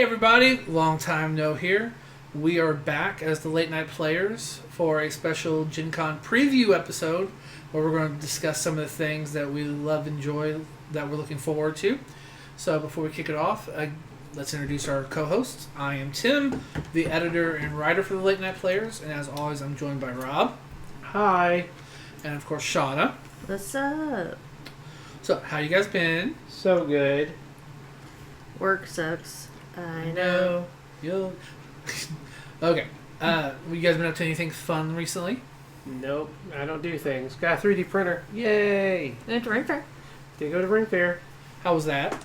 everybody, long time no here. We are back as the Late Night Players for a special GenCon preview episode where we're going to discuss some of the things that we love, enjoy, that we're looking forward to. So before we kick it off, let's introduce our co-hosts. I am Tim, the editor and writer for the Late Night Players, and as always, I'm joined by Rob. Hi. And of course, Shauna. What's up? So, how you guys been? So good. Work sucks. I know. Okay. You guys been up to anything fun recently? Nope, I don't do things. Got a 3D printer. Yay! Went to Ring Fair. Did go to Ring Fair. How was that? It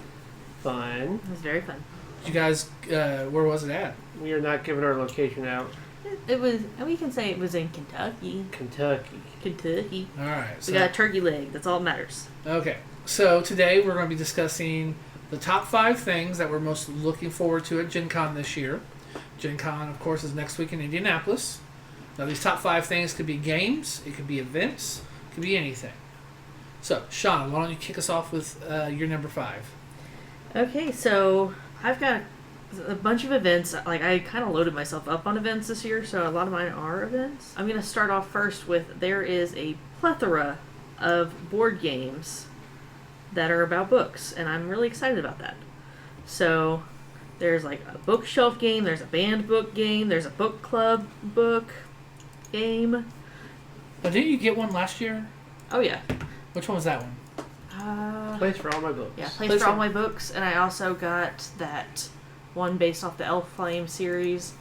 Fun. was very fun. You guys, where was it at? We are not giving our location out. It was, we can say it was in Kentucky. Kentucky. Alright. We got a turkey leg. That's all that matters. Okay. So today we're going to be discussing the top 5 things that we're most looking forward to at Gen Con this year. Gen Con, of course, is next week in Indianapolis. Now, these top 5 things could be games, it could be events, it could be anything. So, Shauna, why don't you kick us off with your number 5? Okay, so I've got a bunch of events. Like, I kind of loaded myself up on events this year, so a lot of mine are events. I'm going to start off first with there is a plethora of board games that are about books, and I'm really excited about that. So there's like a bookshelf game, there's a banned book game, there's a book club book game. Now, didn't you get one last year? Oh yeah. Which one was that one? Place for all my books. Yeah, Place for all my books, and I also got that one based off the Elf Flame series,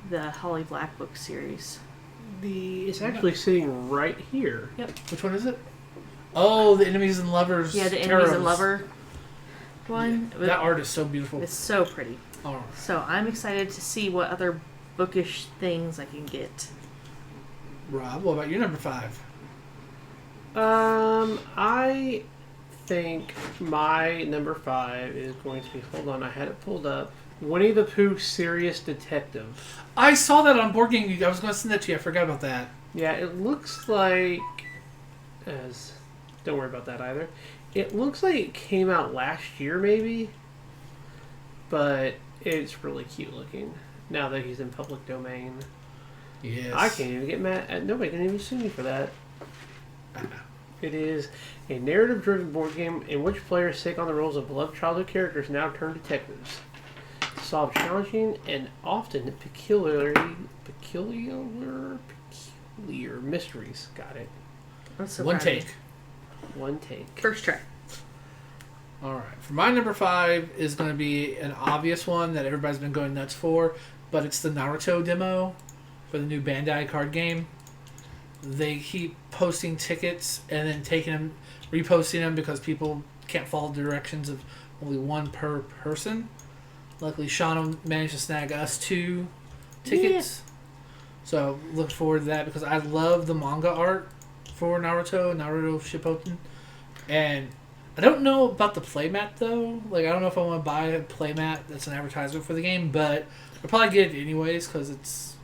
the Holly Black book series. It's actually sitting right here. Yep. Which one is it? Oh, the Enemies and Lovers. Yeah, the Enemies and Lover one. Yeah, that art is so beautiful. It's so pretty. All right. So I'm excited to see what other bookish things I can get. Rob, what about your number 5? I think my number 5 is going to be, hold on, I had it pulled up, Winnie the Pooh Serious Detective. I saw that on Board Game Geek. I was going to send that to you. I forgot about that. Yeah, it looks like, don't worry about that either. It looks like it came out last year maybe, but it's really cute looking now that he's in public domain. Yes. I can't even get mad. Nobody can even sue me for that. It is a narrative-driven board game in which players take on the roles of beloved childhood characters now turned detectives to solve challenging and often peculiar mysteries. Got it. That's so One proud of you. take. One take. First try. All right. For my number 5 is going to be an obvious one that everybody's been going nuts for, but it's the Naruto demo for the new Bandai card game. They keep posting tickets and then reposting them because people can't follow the directions of only one per person. Luckily, Shauna managed to snag us 2 tickets. Yeah. So look forward to that because I love the manga art for Naruto Shippuden. And I don't know about the playmat though. Like, I don't know if I want to buy a playmat that's an advertisement for the game, but I'll probably get it anyways because it's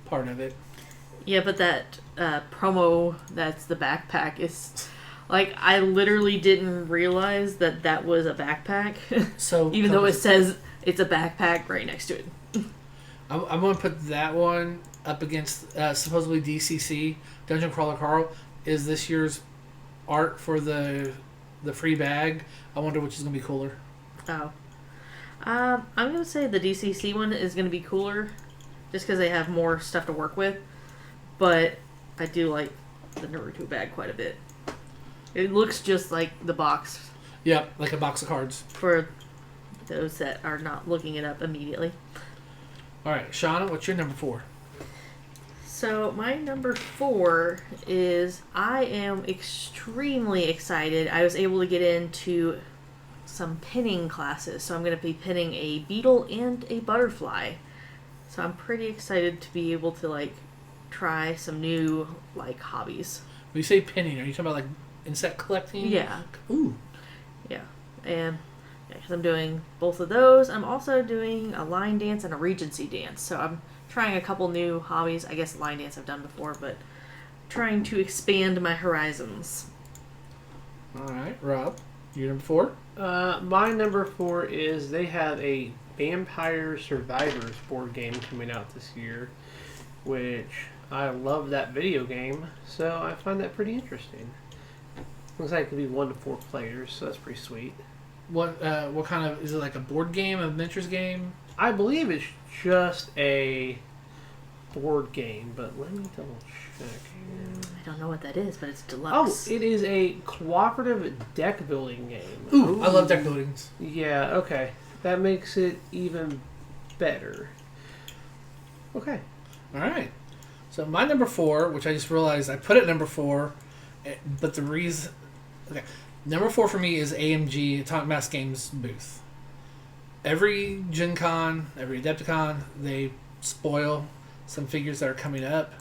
part of it. Yeah, but that promo that's the backpack is... Like, I literally didn't realize that was a backpack. So even though it says it's a backpack right next to it. I'm going to put that one up against supposedly DCC. Dungeon Crawler Carl is this year's art for the free bag. I wonder which is going to be cooler. Oh. I'm going to say the DCC one is going to be cooler just because they have more stuff to work with. But I do like the Naruto bag quite a bit. It looks just like the box. Yep, like a box of cards. For those that are not looking it up immediately. All right, Shauna, what's your number 4? So my number 4 is I am extremely excited. I was able to get into some pinning classes. So I'm going to be pinning a beetle and a butterfly. So I'm pretty excited to be able to try some new hobbies. When you say pinning, are you talking about insect collecting? Yeah. Ooh. Yeah. And because I'm doing both of those. I'm also doing a line dance and a Regency dance. So I'm trying a couple new hobbies. I guess line dance I've done before, but trying to expand my horizons. All right, Rob, your number 4? My number 4 is they have a Vampire Survivors board game coming out this year, which I love that video game, so I find that pretty interesting. Looks like it could be 1 to 4 players, so that's pretty sweet. What kind of is it? Like a board game, a miniatures game? I believe it's just a board game, but let me double check here. I don't know what that is, but it's deluxe. Oh, it is a cooperative deck building game. Ooh, I love deck buildings. Yeah, okay. That makes it even better. Okay. All right. So my number 4, which I just realized I put it number 4, but the reason... Okay. Number 4 for me is AMG, Atomic Mass Games booth. Every GenCon, every Adepticon, they spoil some figures that are coming up.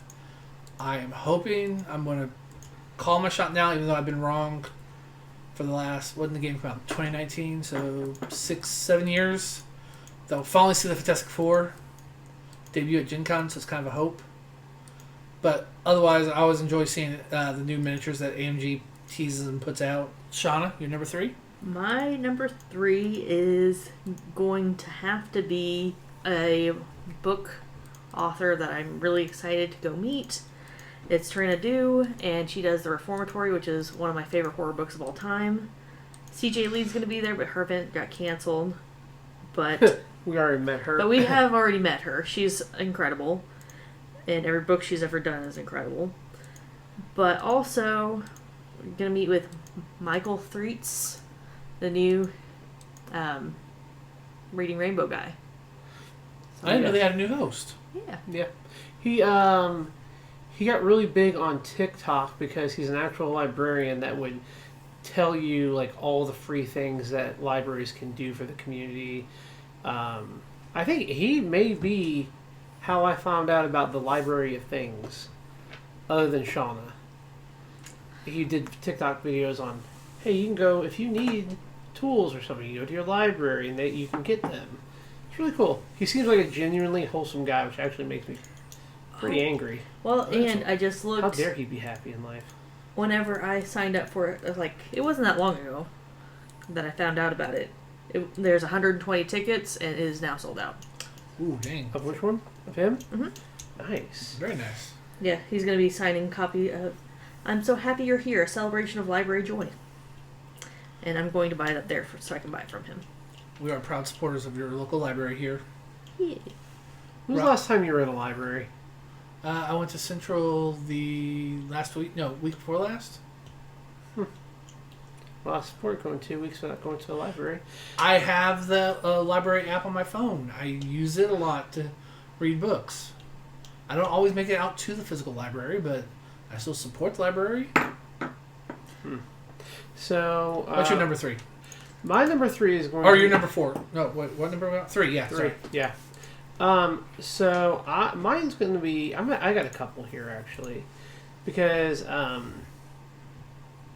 I am hoping I'm going to call my shot now, even though I've been wrong for the last... When did the game come out? 2019, so 6-7 years. They'll finally see the Fantastic Four debut at GenCon, so it's kind of a hope. But otherwise, I always enjoy seeing the new miniatures that AMG teases and puts out. Shauna, your number 3? My number 3 is going to have to be a book author that I'm really excited to go meet. It's Trina Du, and she does The Reformatory, which is one of my favorite horror books of all time. CJ Lee's going to be there, but her event got canceled. But we already met her. But we have already met her. She's incredible. And every book she's ever done is incredible. But also, we're going to meet with Michael Threets, the new Reading Rainbow guy. So, I didn't know they had a new host. Yeah. Yeah. He got really big on TikTok because he's an actual librarian that would tell you like all the free things that libraries can do for the community. I think he may be how I found out about the Library of Things, other than Shauna. He did TikTok videos on, hey, you can go, if you need tools or something, you go to your library and you can get them. It's really cool. He seems like a genuinely wholesome guy, which actually makes me pretty angry. Well, and I just looked... How dare he be happy in life? Whenever I signed up for it, it wasn't that long ago that I found out about it. There's 120 tickets, and it is now sold out. Ooh, dang. Of which one? Of him? Mm-hmm. Nice. Very nice. Yeah, he's going to be signing a copy of I'm So Happy You're Here, a celebration of library joy. And I'm going to buy it up there so I can buy it from him. We are proud supporters of your local library here. Yeah. When was the last time you were in a library? I went to Central the last week. No, week before last. Well, I support going 2 weeks without going to the library. I have the library app on my phone. I use it a lot to read books. I don't always make it out to the physical library, but I still support the library. So, what's your number 3? My number 3 is going. Or to your be... number 4? No, wait, what number? 3? Yeah, 3. sorry. Yeah. So mine's going to be. I got a couple here actually, because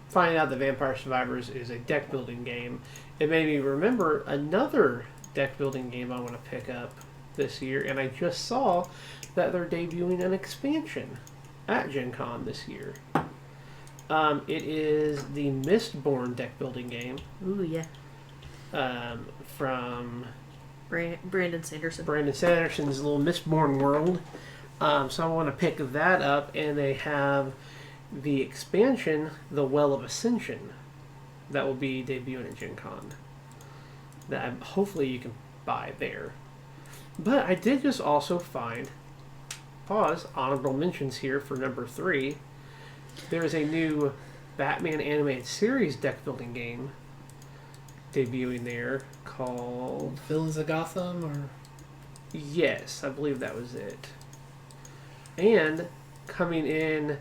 finding out that Vampire Survivors is a deck building game, it made me remember another deck building game I want to pick up this year, and I just saw that they're debuting an expansion at GenCon this year. It is the Mistborn deck building game. Ooh, yeah. From Brandon Sanderson. Brandon Sanderson's little Mistborn world. So I want to pick that up, and they have the expansion, The Well of Ascension, that will be debuting at GenCon. That hopefully you can buy there. But I did just also find, honorable mentions here for number 3. There is a new Batman animated series deck building game debuting there called Villains of Gotham, or yes, I believe that was it. And coming in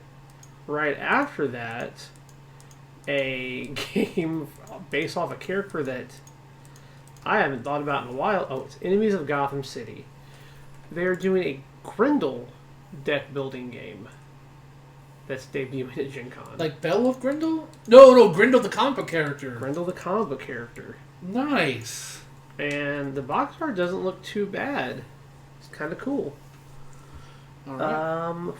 right after that, a game based off a character that I haven't thought about in a while. Oh, it's Enemies of Gotham City. They're doing a Grendel deck building game that's debuting at GenCon. like Beowulf Grendel? No, Grendel the comic book character. Grendel the comic book character. Nice. And the box art doesn't look too bad. It's kind of cool. All right.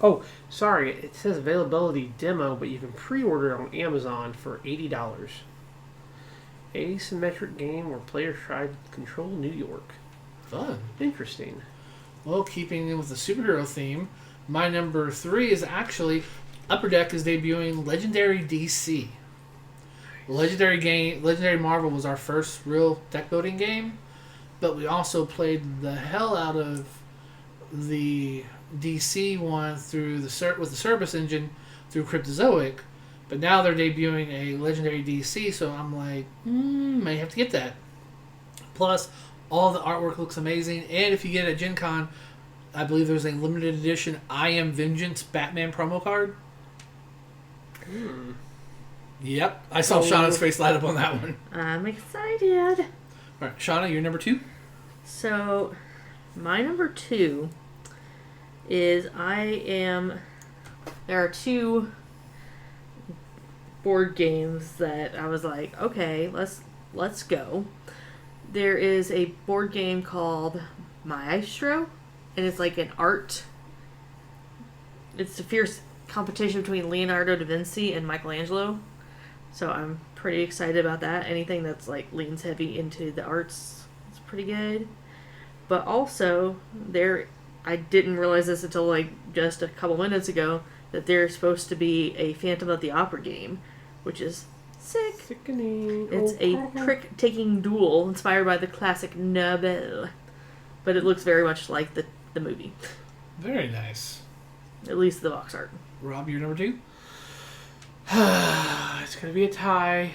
Oh, sorry. It says availability demo, but you can pre-order it on Amazon for $80. Asymmetric game where players try to control New York. Fun. Interesting. Well, keeping in with the superhero theme, my number 3 is actually Upper Deck is debuting Legendary DC. Legendary Marvel was our first real deck building game, but we also played the hell out of the DC one through with the Cerberus engine through Cryptozoic. But now they're debuting a Legendary DC, so I'm like, may have to get that. Plus, all the artwork looks amazing, and if you get it at GenCon, I believe there's a limited edition I Am Vengeance Batman promo card. Yep, I saw Shauna's face light up on that one. I'm excited. All right, Shauna, you're number 2? So, my number 2 is there are 2 board games that I was like, okay, let's go. There is a board game called Maestro, and it's like it's a fierce competition between Leonardo da Vinci and Michelangelo. So I'm pretty excited about that. Anything that's like leans heavy into the arts is pretty good. But also, I didn't realize this until like just a couple minutes ago, that there's supposed to be a Phantom of the Opera game, which is sick. Sickening. It's a trick-taking duel inspired by the classic novel. But it looks very much like the movie. Very nice. At least the box art. Rob, you're number 2? It's going to be a tie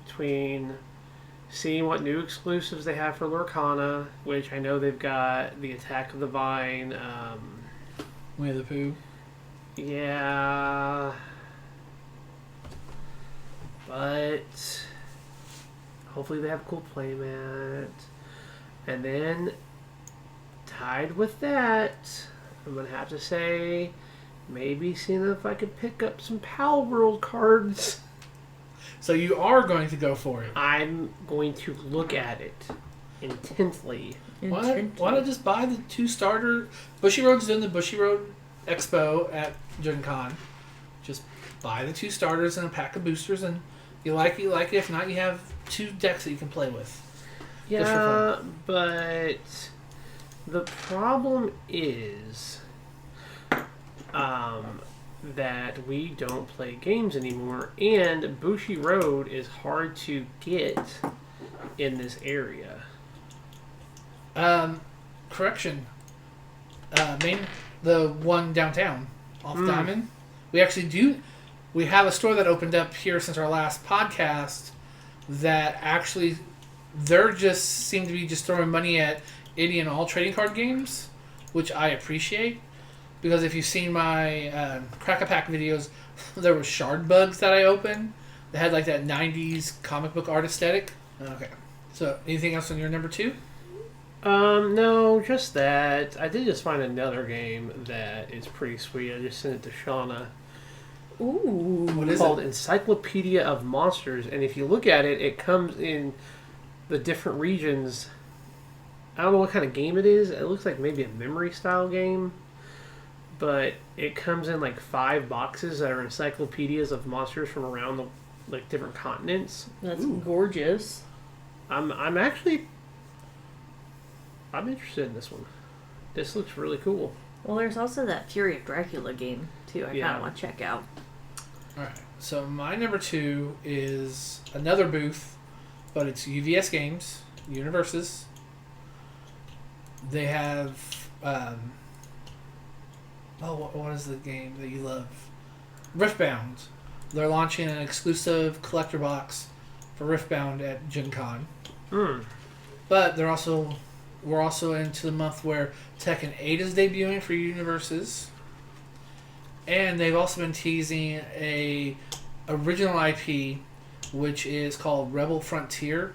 between seeing what new exclusives they have for Lorcana, which I know they've got the Attack of the Vine. Winnie the Pooh. Yeah. But hopefully they have a cool playmat. And then, tied with that, I'm going to have to say, maybe seeing if I could pick up some Pal World cards. So you are going to go for it. I'm going to look at it intently. Why not just buy the 2 starter? Bushy Road's doing the Bushy Road Expo at Gen Con. Just buy the 2 starters and a pack of boosters, and you like it. If not, you have 2 decks that you can play with. Yeah, but the problem is that we don't play games anymore, and Bushi Road is hard to get in this area. Correction. The one downtown off Diamond. We actually do. We have a store that opened up here since our last podcast that actually they're just seem to be just throwing money at any and all trading card games, which I appreciate. Because if you've seen my Crack-A-Pack videos, there were shard bugs that I opened. They had like that 90s comic book art aesthetic. Okay. So, anything else on your number 2? No, just that. I did just find another game that is pretty sweet. I just sent it to Shauna. Ooh. What is Called it? Encyclopedia of Monsters. And if you look at it, it comes in the different regions. I don't know what kind of game it is. It looks like maybe a memory style game. But it comes in like 5 boxes that are encyclopedias of monsters from around the different continents. That's gorgeous. I'm interested in this one. This looks really cool. Well, there's also that Fury of Dracula game too. I kind Yeah. of want to check out. All right. So my number 2 is another booth, but it's UVS Games, Universes. They have what is the game that you love? Riftbound. They're launching an exclusive collector box for Riftbound at Gen Con. But we're also into the month where Tekken 8 is debuting for Universes. And they've also been teasing a original IP, which is called Rebel Frontier.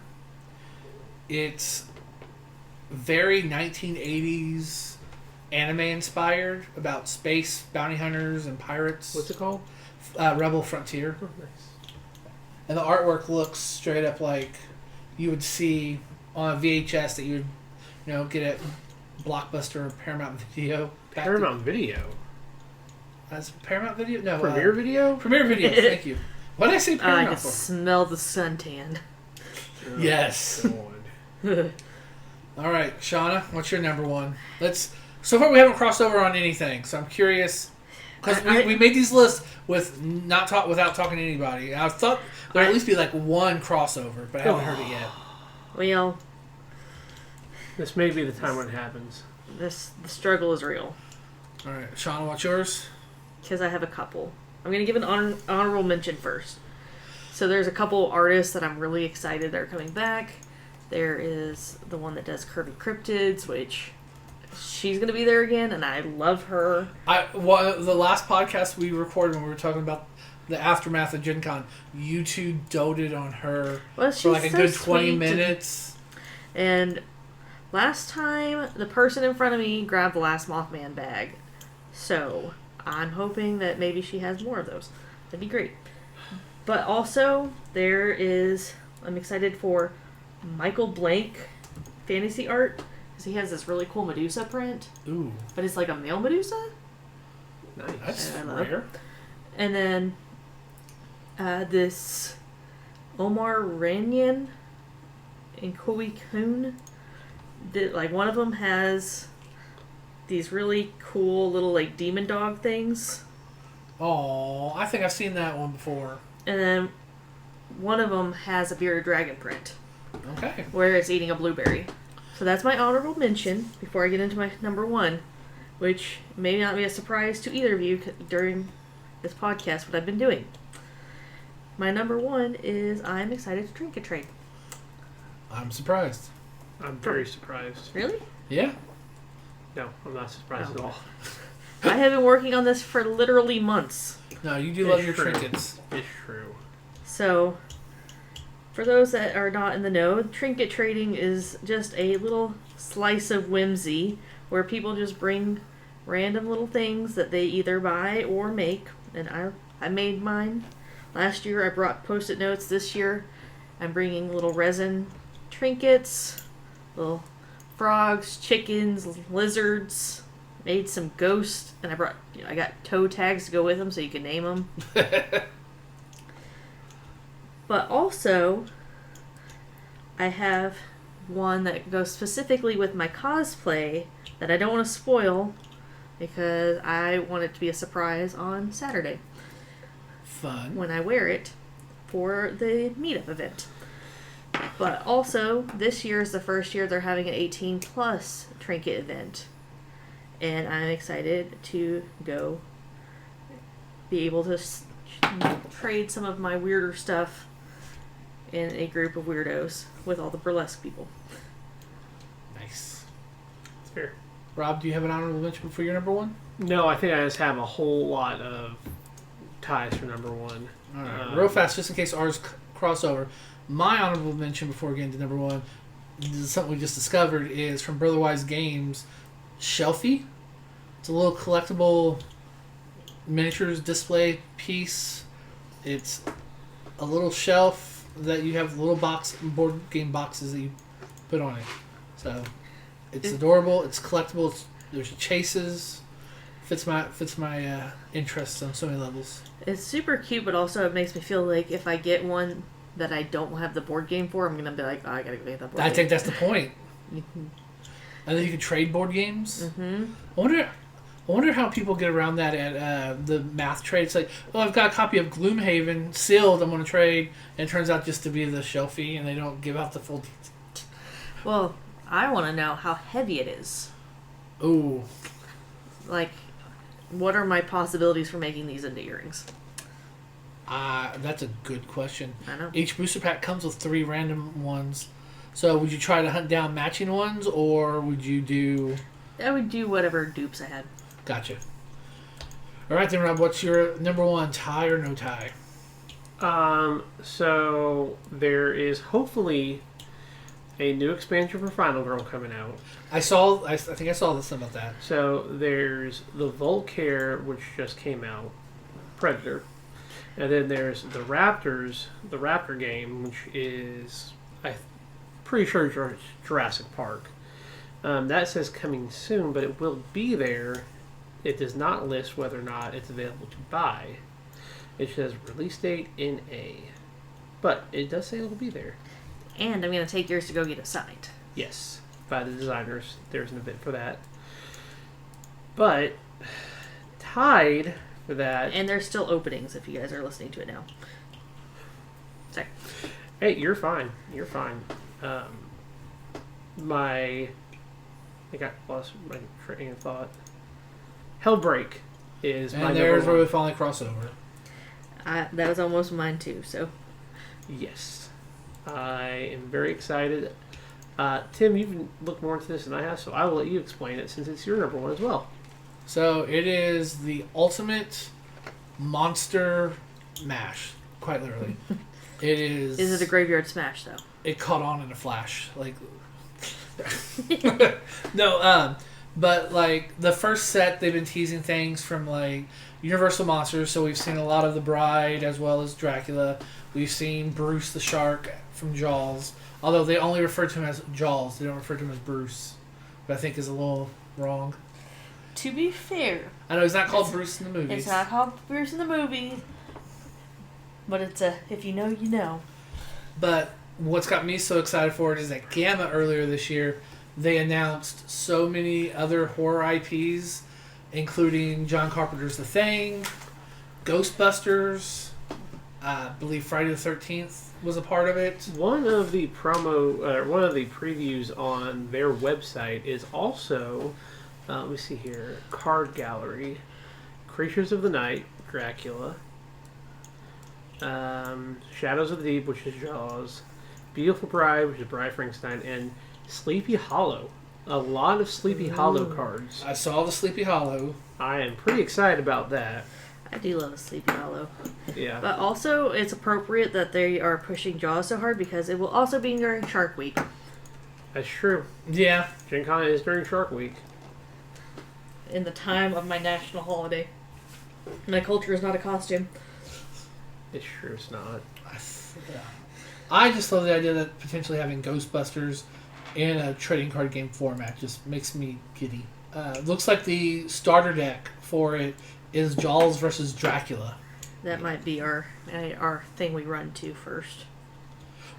It's very 1980s anime inspired, about space bounty hunters and pirates. What's it called? Rebel Frontier. Oh, nice. And the artwork looks straight up like you would see on a VHS that you would get at Blockbuster or Paramount Video. Paramount Video? That's Paramount Video? No. Premiere Video? Premiere Video, thank you. What did I say I Paramount can for? smell the suntan. Oh, Yes. God. All right, Shauna, what's your number one? So far we haven't crossed over on anything, so I'm curious because we made these lists without talking to anybody. I thought there'd at least be like one crossover, but I haven't heard it yet. Well, This may be the time when it happens. the struggle is real. All right, Shauna, what's yours? Because I have a couple. I'm going to give an honorable mention first. So there's a couple artists that I'm really excited that are coming back. There is the one that does Curvy Cryptids, which she's going to be there again, and I love her. The last podcast we recorded when we were talking about the aftermath of GenCon, you two doted on her for like a good 20 minutes. And last time, the person in front of me grabbed the last Mothman bag. So I'm hoping that maybe she has more of those. That'd be great. But also, I'm excited for Michael Blank fantasy art, because he has this really cool Medusa print. Ooh. But it's like a male Medusa. Nice. That's love rare. And then this Omar Ranyan and Koi Kun. Like, one of them has these really cool little like demon dog things. Oh, I think I've seen that one before. And then one of them has a bearded dragon print. Okay. Where it's eating a blueberry. So that's my honorable mention before I get into my number one, which may not be a surprise to either of you during this podcast, what I've been doing. My number one is I'm excited to Trinket Trade. I'm surprised. I'm very surprised. Really? Yeah. No, I'm not surprised at all. I have been working on this for literally months. No, you do love your trinkets. It's true. So, for those that are not in the know, trinket trading is just a little slice of whimsy where people just bring random little things that they either buy or make. And I made mine. Last year I brought Post-it notes. This year I'm bringing little resin trinkets, little frogs, chickens, lizards. Made some ghosts, and I got toe tags to go with them so you can name them. But also, I have one that goes specifically with my cosplay that I don't want to spoil because I want it to be a surprise on Saturday. Fun. When I wear it for the meetup event. But also, this year is the first year they're having an 18 plus trinket event. And I'm excited to go be able to trade some of my weirder stuff in a group of weirdos with all the burlesque people. Nice. It's fair. Rob, do you have an honorable mention for your number one? No, I think I just have a whole lot of ties for number one. All right. Real fast, just in case ours crossover. My honorable mention before getting to number one, this is something we just discovered, is from Brotherwise Games, Shelfie. It's a little collectible miniatures display piece. It's a little shelf that you have little board game boxes that you put on it. So it's adorable. It's collectible. There's chases. Fits my interests on so many levels. It's super cute, but also it makes me feel like if I get one that I don't have the board game for, I'm gonna be like, oh, I gotta go get that board game. I think that's the point. And then you can trade board games. Mm-hmm. I wonder how people get around that at the math trade. It's like, oh, I've got a copy of Gloomhaven sealed. I'm going to trade, and it turns out just to be the shelfie, and they don't give out the full details. Well, I want to know how heavy it is. Ooh. Like, what are my possibilities for making these into earrings? That's a good question. I know. Each booster pack comes with 3 random ones. So would you try to hunt down matching ones, or would you do... I would do whatever dupes I had. Gotcha. All right then, Rob, what's your number one, tie or no tie? So there is hopefully a new expansion for Final Girl coming out. I think I saw this about that. So there's the Volcare, which just came out, Predator. And then there's the Raptors, the Raptor game, which is, I'm pretty sure it's Jurassic Park. That says coming soon, but it will be there. It does not list whether or not it's available to buy. It says release date in A. But it does say it will be there. And I'm going to take yours to go get it signed. Yes, by the designers. There's an event for that. But tied for that. And there's still openings if you guys are listening to it now. Sorry. Hey, you're fine. You're fine. I got lost my train of thought. Hellbreak is my And number there's where we one. finally cross over. That was almost mine too, so. Yes. I am very excited. Tim, you've looked more into this than I have, so I will let you explain it since it's your number one as well. So it is the ultimate monster mash, quite literally. It is. Is it a graveyard smash, though? It caught on in a flash. Like, no, but like the first set, they've been teasing things from like Universal Monsters. So we've seen a lot of the Bride as well as Dracula. We've seen Bruce the Shark from Jaws. Although they only refer to him as Jaws, they don't refer to him as Bruce, but I think is a little wrong. To be fair, I know he's not called Bruce in the movies. it's not called Bruce in the movie, but it's a if you know, you know. But what's got me so excited for it is that Gamma earlier this year, they announced so many other horror IPs, including John Carpenter's The Thing, Ghostbusters, I believe Friday the 13th was a part of it. One of the previews on their website is also, let me see here, Card Gallery, Creatures of the Night, Dracula, Shadows of the Deep, which is Jaws, Beautiful Bride, which is Bride Frankenstein, and Sleepy Hollow. A lot of Sleepy Hollow cards. I saw the Sleepy Hollow. I am pretty excited about that. I do love a Sleepy Hollow. Yeah. But also, it's appropriate that they are pushing Jaws so hard because it will also be during Shark Week. That's true. Yeah. GenCon is during Shark Week. In the time of my national holiday. My culture is not a costume. It's true, it's not. I just love the idea that potentially having Ghostbusters in a trading card game format just makes me giddy. Looks like the starter deck for it is Jaws versus Dracula. That might be our thing we run to first.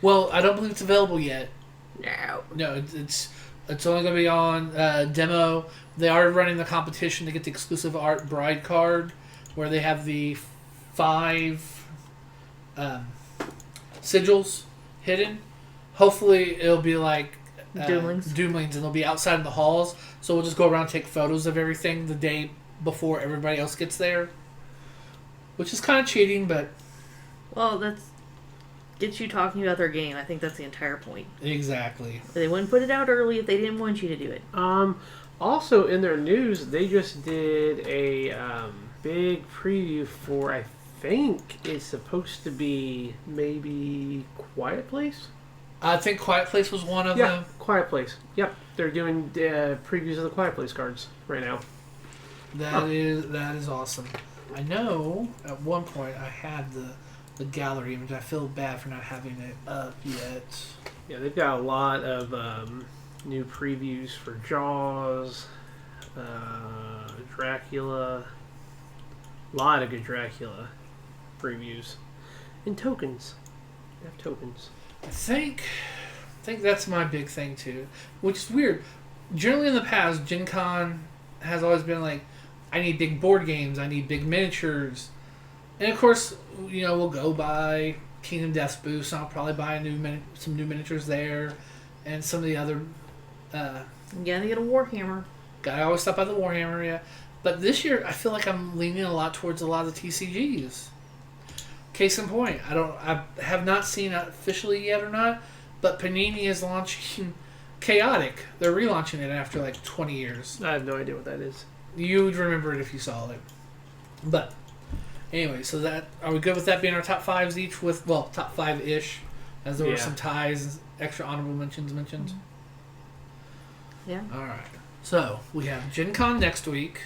Well, I don't believe it's available yet. No. No, it's only going to be on demo. They are running the competition to get the exclusive Art Bride card, where they have the 5 sigils hidden. Hopefully, it'll be like Doomlings, and they'll be outside in the halls. So we'll just go around and take photos of everything the day before everybody else gets there, which is kind of cheating, but Well, that's gets you talking about their game. I think that's the entire point. exactly. They wouldn't put it out early if they didn't want you to do it. Also, in their news, they just did a big preview for, I think it's supposed to be maybe Quiet Place? I think Quiet Place was one of them. Quiet Place. Yep, they're doing previews of the Quiet Place cards right now. That is awesome. I know at one point I had the gallery image. I feel bad for not having it up yet. Yeah, they've got a lot of new previews for Jaws, Dracula, a lot of good Dracula previews, and tokens. They have tokens. I think that's my big thing too, which is weird. Generally in the past, GenCon has always been like, I need big board games, I need big miniatures, and of course, we'll go buy Kingdom Death's booth, and I'll probably buy some new miniatures there, and some of the other. You gotta get a Warhammer. Gotta always stop by the Warhammer, yeah. But this year, I feel like I'm leaning a lot towards a lot of the TCGs. Case in point, I have not seen it officially yet or not, but Panini is launching Chaotic. They're relaunching it after like 20 years. I have no idea what that is. You would remember it if you saw it. But anyway, so are we good with that being our top 5s each? Top 5-ish, as there were some ties, extra honorable mentions mentioned. Yeah. All right. So we have Gen Con next week.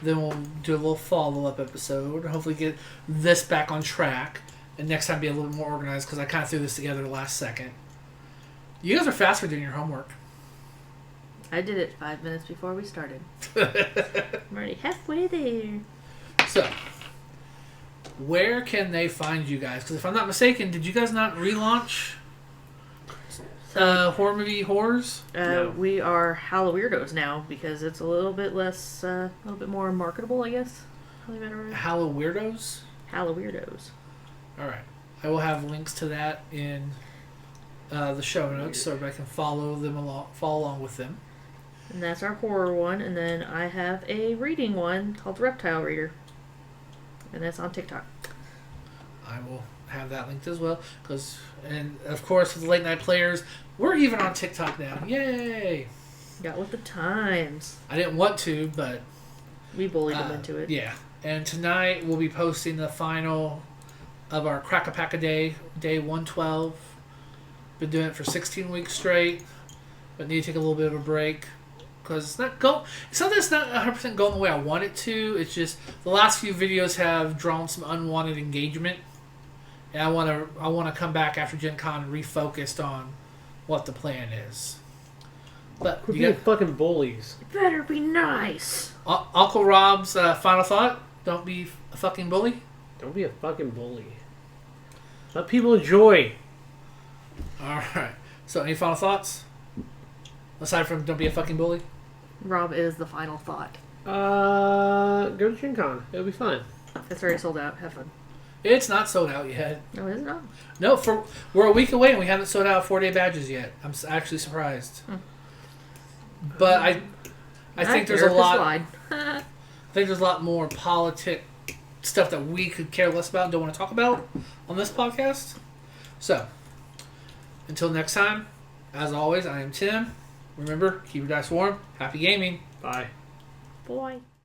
Then we'll do a little follow-up episode. Hopefully get this back on track. And next time be a little more organized because I kind of threw this together last second. You guys are fast for doing your homework. I did it 5 minutes before we started. I'm already halfway there. So, where can they find you guys? Because if I'm not mistaken, did you guys not relaunch horror movie horrors? No. We are Halloweirdos now because it's a little bit less, a little bit more marketable, I guess. Probably better word. Hallow Weirdos? Halloweirdos. All right. I will have links to that in the show notes so everybody can follow along with them. And that's our horror one. And then I have a reading one called Reptile Reader. And that's on TikTok. I will have that linked as well. And of course, with the late night players, we're even on TikTok now. Yay! Got with the times. I didn't want to, but We bullied them into it. yeah. And tonight we'll be posting the final of our Crack-a-Pack-a-Day, day 112. Been doing it for 16 weeks straight, but need to take a little bit of a break because it's not that it's not 100% going the way I want it to. It's just the last few videos have drawn some unwanted engagement, and I want to come back after GenCon and refocused on what the plan is. But Quit you being got fucking bullies. You better be nice. Uncle Rob's final thought: don't be a fucking bully. Don't be a fucking bully. Let people enjoy. All right. So, any final thoughts aside from don't be a fucking bully? Rob is the final thought. Go to GenCon. It'll be fun. It's already sold out. Have fun. It's not sold out yet. No, it is not. No, we're a week away and we haven't sold out 4-day badges yet. I'm actually surprised. But I think there's a lot. I think there's a lot more politic stuff that we could care less about and don't want to talk about on this podcast. So, until next time, as always, I am Tim. Remember, keep your dice warm. Happy gaming. Bye. Boy.